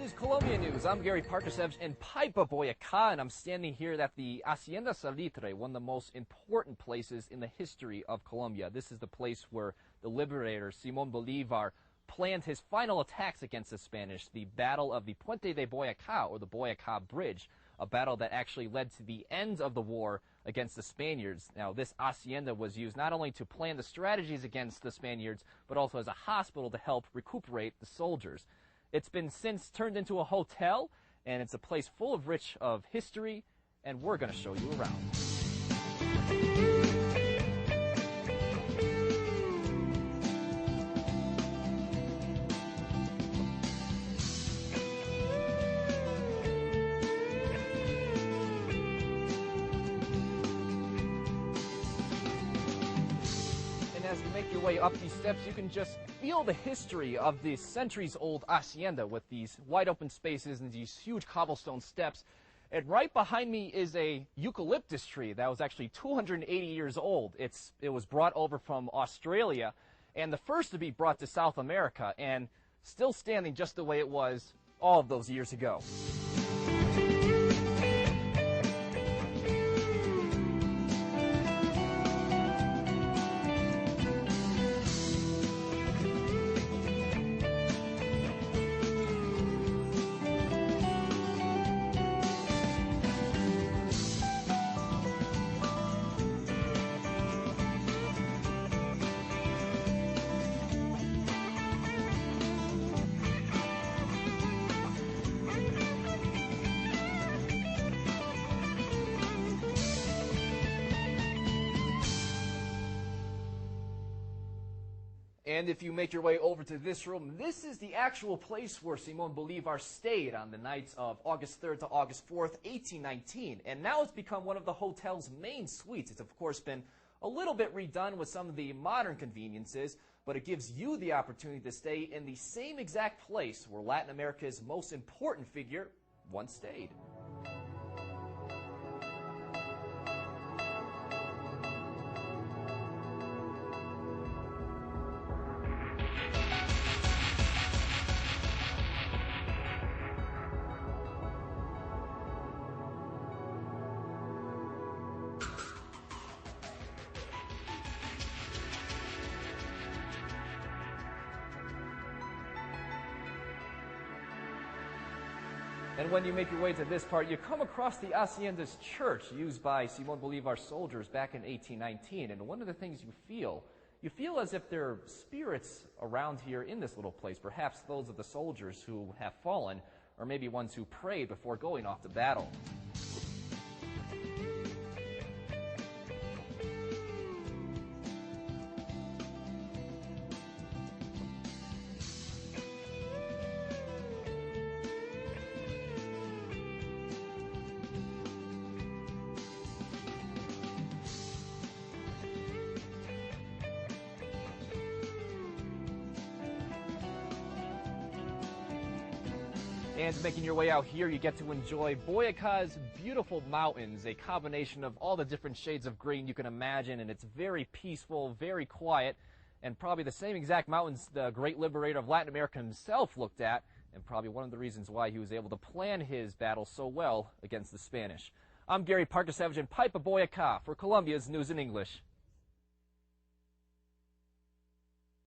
is Colombia News. I'm Gary Parkasevich in Paipa Boyacá, and I'm standing here at the Hacienda El Salitre, one of the most important places in the history of Colombia. This is the place where the liberator Simón Bolívar planned his final attacks against the Spanish, the Battle of the Puente de Boyacá, or the Boyacá Bridge, a battle that actually led to the end of the war against the Spaniards. Now, this hacienda was used not only to plan the strategies against the Spaniards, but also as a hospital to help recuperate the soldiers. It's been since turned into a hotel, and it's a place full of rich of history, and we're going to show you around. As you make your way up these steps, you can just feel the history of this centuries-old hacienda with these wide open spaces and these huge cobblestone steps. And right behind me is a eucalyptus tree that was actually 280 years old. It was brought over from Australia, and the first to be brought to South America, and still standing just the way it was all of those years ago. And if you make your way over to this room, this is the actual place where Simón Bolívar stayed on the nights of August 3rd to August 4th, 1819. And now it's become one of the hotel's main suites. It's, of course, been a little bit redone with some of the modern conveniences, but it gives you the opportunity to stay in the same exact place where Latin America's most important figure once stayed. And when you make your way to this part, you come across the Hacienda's church used by Simón Bolívar's soldiers back in 1819. And one of the things you feel as if there are spirits around here in this little place, perhaps those of the soldiers who have fallen, or maybe ones who prayed before going off to battle. And making your way out here, you get to enjoy Boyacá's beautiful mountains, a combination of all the different shades of green you can imagine, and it's very peaceful, very quiet, and probably the same exact mountains the great liberator of Latin America himself looked at, and probably one of the reasons why he was able to plan his battle so well against the Spanish. I'm Gary Parkasevich in Paipa Boyacá for Colombia's News in English.